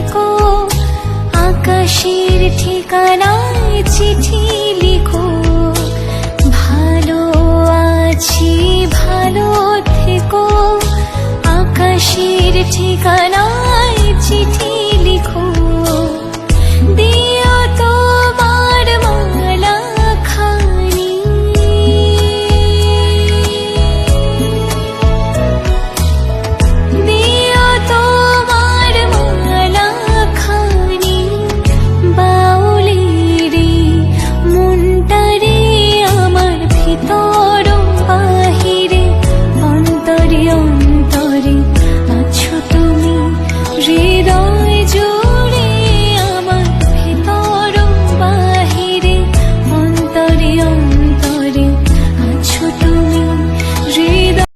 থেকো, আকাশের ঠিকানায় চিঠি লিখো। ভালো আছি ভালো থেকো, আকাশের ঠিকানা